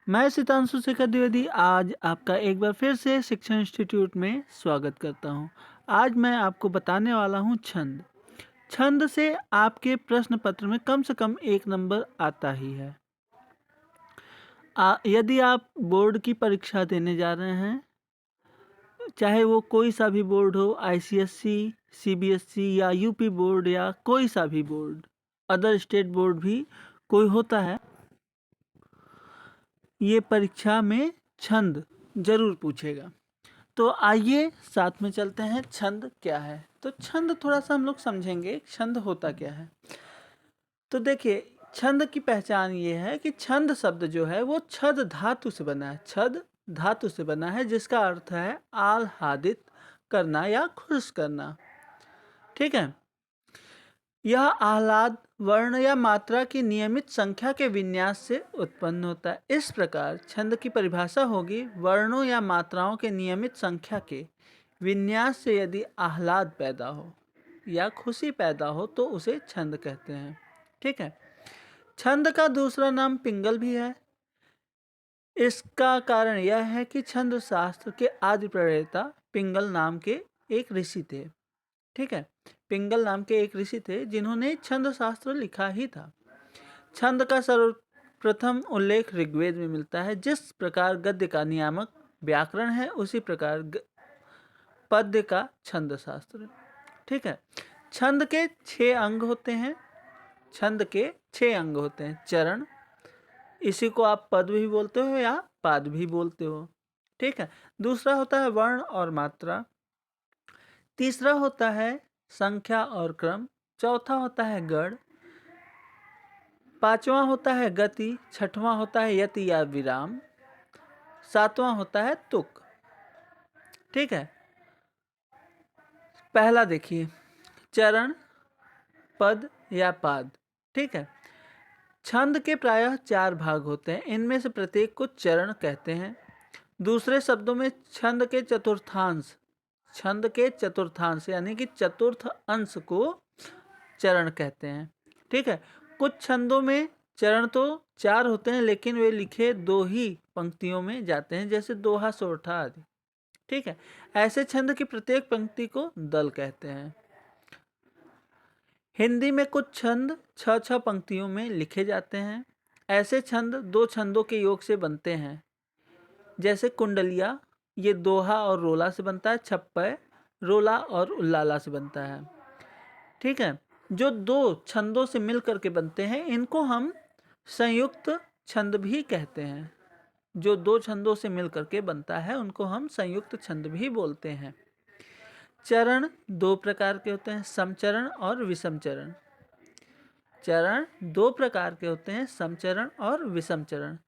मैं सितांशु शेखर द्विवेदी आज आपका एक बार फिर से शिक्षण इंस्टीट्यूट में स्वागत करता हूं। आज मैं आपको बताने वाला हूं छंद। छंद से आपके प्रश्न पत्र में कम से कम एक नंबर आता ही है। यदि आप बोर्ड की परीक्षा देने जा रहे हैं, चाहे वो कोई सा भी बोर्ड हो, आईसीएससी, सीबीएसई या यूपी बोर्ड या कोई सा भी बोर्ड, अदर स्टेट बोर्ड भी कोई होता है, ये परीक्षा में छंद जरूर पूछेगा। तो आइए साथ में चलते हैं, छंद क्या है। तो छंद थोड़ा सा हम लोग समझेंगे, छंद होता क्या है। तो देखिए, छंद की पहचान ये है कि छंद शब्द जो है वो छद धातु से बना है। छद धातु से बना है जिसका अर्थ है आह्लादित करना या खुश करना। ठीक है। यह आह्लाद वर्ण या मात्रा की नियमित संख्या के विन्यास से उत्पन्न होता है। इस प्रकार छंद की परिभाषा होगी, वर्णों या मात्राओं के नियमित संख्या के विन्यास से यदि आह्लाद पैदा हो या खुशी पैदा हो तो उसे छंद कहते हैं। ठीक है। छंद का दूसरा नाम पिंगल भी है। इसका कारण यह है कि छंद शास्त्र के आदि प्रणेता पिंगल नाम के एक ऋषि थे। ठीक है। पिंगल नाम के एक ऋषि थे जिन्होंने छंद शास्त्र लिखा ही था। छंद का सर्वप्रथम उल्लेख ऋग्वेद में मिलता है। जिस प्रकार गद्य का नियामक व्याकरण है, उसी प्रकार पद्य का छंद शास्त्र। ठीक है। छंद के 6 अंग होते हैं। छंद के 6 अंग होते हैं। चरण, इसी को आप पद भी बोलते हो या पाद भी बोलते हो। ठीक है। दूसरा होता है वर्ण और मात्रा। तीसरा होता है संख्या और क्रम। चौथा होता है गढ़। पांचवा होता है गति। छठवां होता है यति या विराम। सातवां होता है तुक। ठीक है। पहला देखिए, चरण, पद या पाद। ठीक है। छंद के प्रायः 4 भाग होते हैं। इनमें से प्रत्येक को चरण कहते हैं। दूसरे शब्दों में छंद के चतुर्थांश यानी कि चतुर्थ अंश को चरण कहते हैं। ठीक है। कुछ छंदों में चरण तो 4 होते हैं, लेकिन वे लिखे 2 ही पंक्तियों में जाते हैं, जैसे दोहा, सोरठा आदि। ठीक है। ऐसे छंद की प्रत्येक पंक्ति को दल कहते हैं। हिंदी में कुछ छंद 6-6 पंक्तियों में लिखे जाते हैं। ऐसे छंद 2 छंदों के योग से बनते हैं, जैसे कुंडलिया, ये दोहा और रोला से बनता है। छप्पय रोला और उल्लाला से बनता है। ठीक है। जो 2 छंदों से मिल करके बनते हैं, इनको हम संयुक्त छंद भी कहते हैं। जो 2 छंदों से मिल करके बनता है, उनको हम संयुक्त छंद भी बोलते हैं। चरण 2 प्रकार के होते हैं, समचरण और विषम चरण। चरण 2 प्रकार के होते हैं, समचरण और विषम चरण।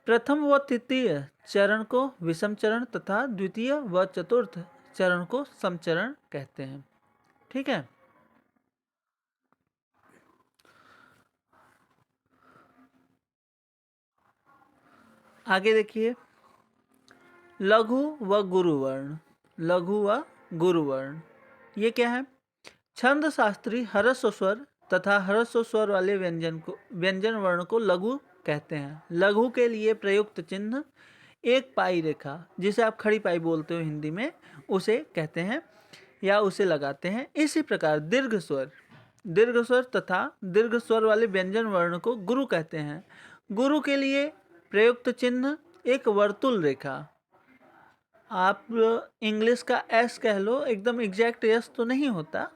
प्रथम व तृतीय चरण को विषम चरण तथा द्वितीय व चतुर्थ चरण को समचरण कहते हैं। ठीक है। आगे देखिए, लघु व गुरुवर्ण। लघु व गुरुवर्ण ये क्या है? छंद शास्त्री ह्रस्व स्वर तथा ह्रस्व स्वर वाले व्यंजन वर्ण को लघु कहते हैं। लघु के लिए प्रयुक्त चिन्ह एक पाई रेखा, जिसे आप खड़ी पाई बोलते हो हिंदी में, उसे कहते हैं या उसे लगाते हैं। इसी प्रकार दीर्घ स्वर तथा दीर्घ स्वर वाले व्यंजन वर्ण को गुरु कहते हैं। गुरु के लिए प्रयुक्त चिन्ह एक वर्तुल रेखा, आप इंग्लिश का एस कह लो, एकदम एग्जैक्ट एस तो नहीं होता।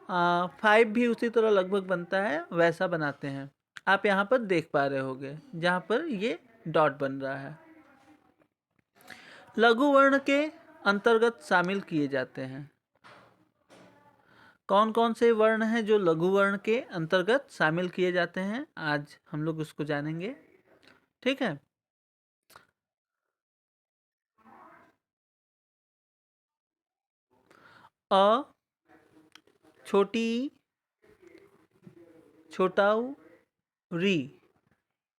5 भी उसी तरह लगभग बनता है, वैसा बनाते हैं। आप यहाँ पर देख पा रहे होगे जहाँ पर ये डॉट बन रहा है। लघु वर्ण के अंतर्गत शामिल किए जाते हैं। कौन कौन से वर्ण हैं जो लघु वर्ण के अंतर्गत शामिल किए जाते हैं, आज हम लोग उसको जानेंगे। ठीक है। अ, छोटी, छोटा ऊ, री,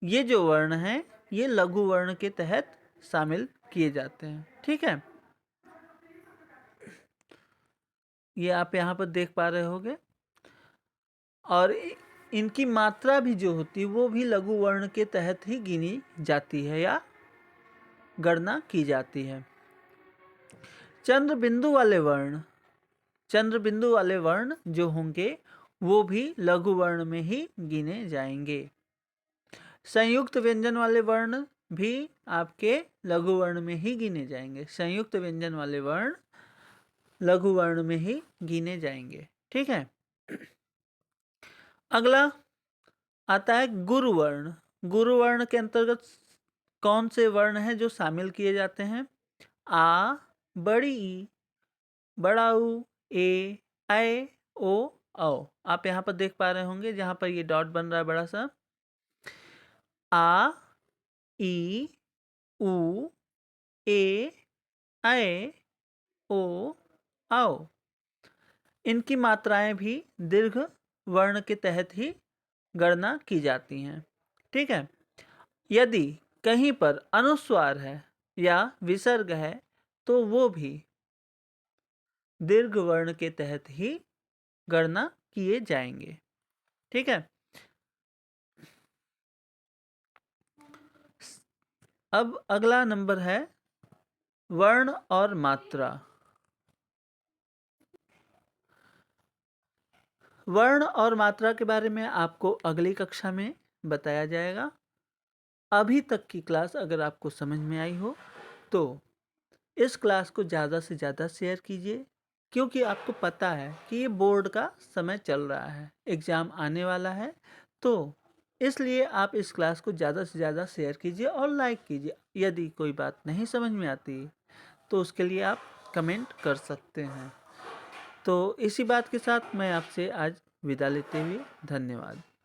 ये जो वर्ण हैं ये लघु वर्ण के तहत शामिल किए जाते हैं। ठीक है। ये आप यहाँ पर देख पा रहे होगे। और इनकी मात्रा भी जो होती है वो भी लघु वर्ण के तहत ही गिनी जाती है या गणना की जाती है। चंद्र बिंदु वाले वर्ण जो होंगे वो भी लघु वर्ण में ही गिने जाएंगे। संयुक्त व्यंजन वाले वर्ण भी आपके लघु वर्ण में ही गिने जाएंगे। संयुक्त व्यंजन वाले वर्ण लघु वर्ण में ही गिने जाएंगे। ठीक है। अगला आता है गुरु वर्ण। गुरु वर्ण के अंतर्गत कौन से वर्ण हैं जो शामिल किए जाते हैं? आ, बड़ी ई, बड़ा ऊ, ए, ऐ, ओ, औ। आप यहाँ पर देख पा रहे होंगे जहाँ पर ये डॉट बन रहा है बड़ा सा। आ, ई, उ, ए, ऐ, ओ, औ। इनकी मात्राएं भी दीर्घ वर्ण के तहत ही गणना की जाती हैं। ठीक है। यदि कहीं पर अनुस्वार है या विसर्ग है तो वो भी दीर्घ वर्ण के तहत ही गणना किए जाएंगे। ठीक है। अब अगला नंबर है वर्ण और मात्रा। वर्ण और मात्रा के बारे में आपको अगली कक्षा में बताया जाएगा। अभी तक की क्लास अगर आपको समझ में आई हो तो इस क्लास को ज़्यादा से ज़्यादा शेयर कीजिए, क्योंकि आपको पता है कि ये बोर्ड का समय चल रहा है, एग्ज़ाम आने वाला है, तो इसलिए आप इस क्लास को ज़्यादा से ज़्यादा शेयर कीजिए और लाइक कीजिए। यदि कोई बात नहीं समझ में आती तो उसके लिए आप कमेंट कर सकते हैं। तो इसी बात के साथ मैं आपसे आज विदा लेते हुए धन्यवाद।